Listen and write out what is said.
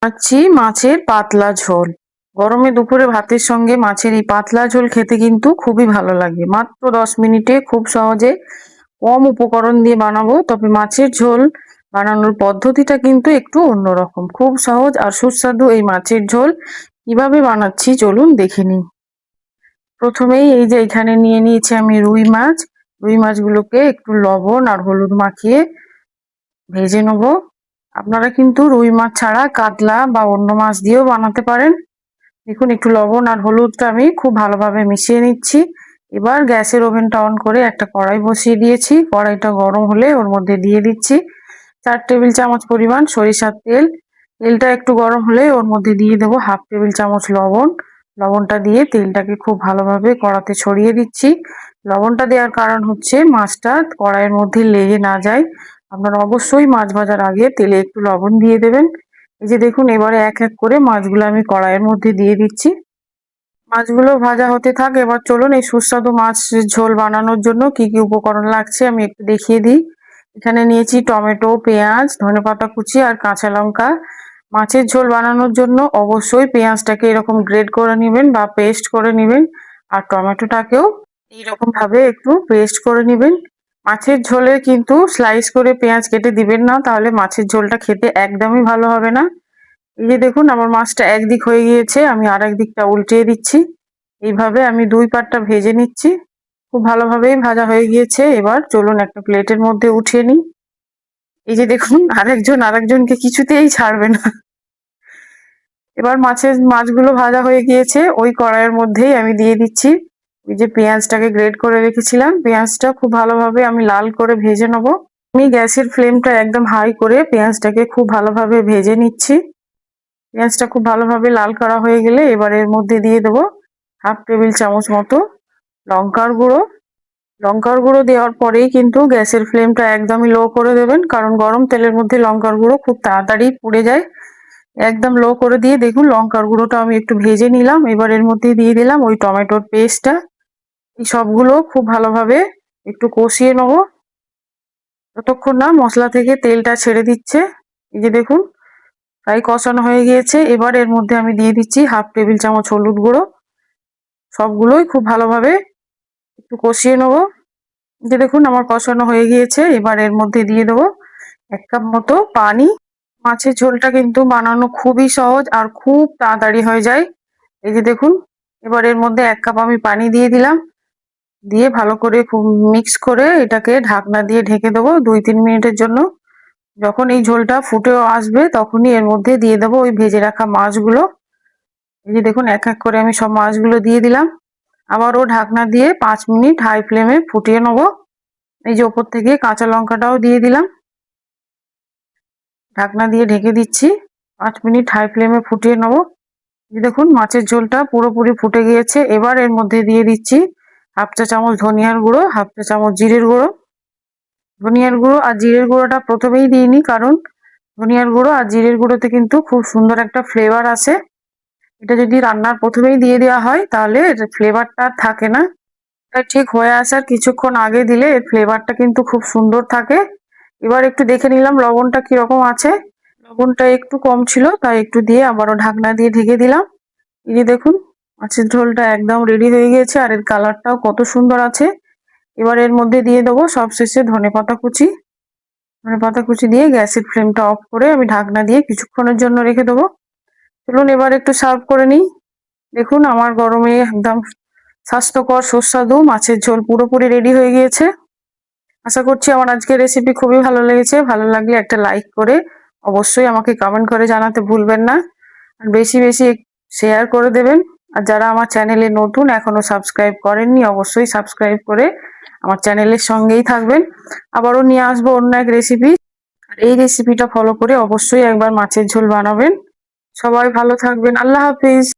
বানাচ্ছি মাছের পাতলা ঝোল। গরমে দুপুরে ভাতের সঙ্গে মাছের এই পাতলা ঝোল খেতে কিন্তু খুবই ভালো লাগে। মাত্র 10 মিনিটে খুব সহজে কম উপকরণ দিয়ে বানাবো। তবে মাছের ঝোল বানানোর পদ্ধতিটা কিন্তু একটু অন্যরকম। খুব সহজ আর সুস্বাদু এই মাছের ঝোল কিভাবে বানাচ্ছি চলুন দেখে নিই। প্রথমেই এই যে এখানে নিয়ে নিয়েছি আমি রুই মাছ। রুই মাছগুলোকে একটু লবণ আর হলুদ মাখিয়ে ভেজে নেবো। আপনারা কিন্তু রুই মাছ ছাড়া কাতলা বা অন্য মাছ দিয়েও বানাতে পারেন। দেখুন একটু লবণ আর হলুদটা আমি খুব ভালোভাবে মিশিয়ে নিচ্ছি। এবার গ্যাসের ওভেনটা অন করে একটা কড়াই বসিয়ে দিয়েছি। কড়াইটা গরম হলে ওর মধ্যে দিয়ে দিচ্ছি 4 টেবিল চামচ পরিমাণ সরিষার তেল। তেলটা একটু গরম হলে ওর মধ্যে দিয়ে দেবো 1/2 টেবিল চামচ লবণ। লবণটা দিয়ে তেলটাকে খুব ভালোভাবে কড়াতে ছড়িয়ে দিচ্ছি। লবণটা দেওয়ার কারণ হচ্ছে মাছটা কড়াইয়ের মধ্যে লেগে না যায়। আপনারা অবশ্যই মাছ ভাজার আগে তেলে একটু লবণ দিয়ে দেবেন। এই যে দেখুন এবারে এক এক করে মাছগুলো আমি কড়াইয়ের মধ্যে দিয়ে দিচ্ছি। মাছগুলো ভাজা হতে থাক। এবার চলুন এই সুস্বাদু মাছের ঝোল বানানোর জন্য কি কি উপকরণ লাগছে আমি একটু দেখিয়ে দিই। এখানে নিয়েছি টমেটো, পেঁয়াজ, ধনেপাতা কুচি আর কাঁচা লঙ্কা। মাছের ঝোল বানানোর জন্য অবশ্যই পেঁয়াজটাকে এরকম গ্রেড করে নেবেন বা পেস্ট করে নেবেন, আর টমেটোটাকেও এইরকম ভাবে একটু পেস্ট করে নেবেন। মাছের ঝোলে কিন্তু স্লাইস করে পেঁয়াজ কেটে দিবেন না, তাহলে মাছের ঝোলটা খেতে একদমই ভালো হবে না। এই যে দেখুন আমার মাছটা একদিক হয়ে গিয়েছে, আমি আর এক দিকটা উল্টিয়ে দিচ্ছি। এইভাবে আমি দুই পাটটা ভেজে নিচ্ছি। খুব ভালোভাবেই ভাজা হয়ে গিয়েছে। এবার চলুন একটা প্লেটের মধ্যে উঠিয়ে নিই। এই যে দেখুন আরেকজনকে কিছুতেই ছাড়বে না। এবার মাছগুলো ভাজা হয়ে গিয়েছে। ওই কড়াইয়ের মধ্যেই আমি দিয়ে দিচ্ছি এই যে পেঁয়াজটাকে গ্রেট করে রেখেছিলাম। পেঁয়াজটা খুব ভালোভাবে আমি লাল করে ভেজে নেবো। আমি গ্যাসের ফ্লেমটা একদম হাই করে পেঁয়াজটাকে খুব ভালোভাবে ভেজে নিচ্ছি। পেঁয়াজটা খুব ভালোভাবে লাল করা হয়ে গেলে এবার এর মধ্যে দিয়ে দেবো 1/2 টেবিল চামচ মতো লঙ্কার গুঁড়ো। লঙ্কার গুঁড়ো দেওয়ার পরেই কিন্তু গ্যাসের ফ্লেমটা একদমই লো করে দেবেন, কারণ গরম তেলের মধ্যে লঙ্কার গুঁড়ো খুব তাড়াতাড়ি পুড়ে যায়। একদম লো করে দিয়ে দেখুন লঙ্কার গুঁড়োটা আমি একটু ভেজে নিলাম। এবার এর মধ্যে দিয়ে দিলাম ওই টমেটোর পেস্টটা। এই সবগুলো খুব ভালোভাবে একটু কষিয়ে নেবো যতক্ষণ না মশলা থেকে তেলটা ছেড়ে দিচ্ছে। এই যে দেখুন প্রায় কষানো হয়ে গিয়েছে। এবার এর মধ্যে আমি দিয়ে দিচ্ছি 1/2 টেবিল চামচ হলুদ গুঁড়ো। সবগুলোই খুব ভালোভাবে একটু কষিয়ে নেবো। যে দেখুন আমার কষানো হয়ে গিয়েছে। এবার এর মধ্যে দিয়ে দেবো 1 কাপ মতো পানি। মাছের ঝোলটা কিন্তু বানানো খুবই সহজ আর খুব তাড়াতাড়ি হয়ে যায়। এই যে দেখুন এবার এর মধ্যে 1 কাপ আমি পানি দিয়ে দিলাম। দিয়ে ভালো করে খুব মিক্স করে এটাকে ঢাকনা দিয়ে ঢেকে দেবো 2-3 মিনিটের জন্য। যখন এই ঝোলটা ফুটে আসবে তখনই এর মধ্যে দিয়ে দেবো ওই ভেজে রাখা মাছগুলো। এই যে দেখুন এক এক করে আমি সব মাছগুলো দিয়ে দিলাম। আবারও ঢাকনা দিয়ে 5 মিনিট হাই ফ্লেমে ফুটিয়ে নেবো। এই যে ওপর থেকে কাঁচা লঙ্কাটাও দিয়ে দিলাম। ঢাকনা দিয়ে ঢেকে দিচ্ছি। 5 মিনিট হাই ফ্লেমে ফুটিয়ে নেবো। দেখুন মাছের ঝোলটা পুরোপুরি ফুটে গিয়েছে। এবার এর মধ্যে দিয়ে দিচ্ছি 1/2 চা চামচ ধনিয়ার গুঁড়ো, 1/2 চা চামচ জিরের গুঁড়ো। ধনিয়ার গুঁড়ো আর জিরের গুঁড়োটা প্রথমেই দিইনি, কারণ ধনিয়ার গুঁড়ো আর জিরের গুঁড়োতে কিন্তু খুব সুন্দর একটা ফ্লেভার আসে। এটা যদি রান্নার প্রথমেই দিয়ে দেওয়া হয় তাহলে এর ফ্লেভারটা আর থাকে না। এটা ঠিক হয়ে আসার কিছুক্ষণ আগে দিলে এর ফ্লেভারটা কিন্তু খুব সুন্দর থাকে। এবার একটু দেখে নিলাম লবণটা কিরকম আছে। লবণটা একটু কম ছিল, তাই একটু দিয়ে আবারও ঢাকনা দিয়ে ঢেকে দিলাম। এই যে দেখুন মাছের ঝোলটা একদম রেডি হয়ে গিয়েছে আর এর কালারটাও কত সুন্দর আছে। এবার এর মধ্যে দিয়ে দেবো সবশেষে ধনেপাতা কুচি। ধনেপাতা কুচি দিয়ে গ্যাসের ফ্লেমটা অফ করে আমি ঢাকনা দিয়ে কিছুক্ষণের জন্য রেখে দেবো। চলুন এবার একটু সার্ভ করে নিই। দেখুন আমার গরমে একদম স্বাস্থ্যকর সুস্বাদু মাছের ঝোল পুরোপুরি রেডি হয়ে গিয়েছে। আশা করছি আমার আজকের রেসিপি খুবই ভালো লেগেছে। ভালো লাগলে একটা লাইক করে অবশ্যই আমাকে কমেন্ট করে জানাতে ভুলবেন না। আর বেশি বেশি শেয়ার করে দেবেন। আর যারা আমার চ্যানেলে নতুন এখনো সাবস্ক্রাইব করেননি অবশ্যই সাবস্ক্রাইব করে আমার চ্যানেলের সঙ্গেই থাকবেন। আবারও নিয়ে আসবো অন্য এক রেসিপি। আর এই রেসিপিটা ফলো করে অবশ্যই একবার মাছের ঝোল বানাবেন। সবাই ভালো থাকবেন। আল্লাহ হাফিজ।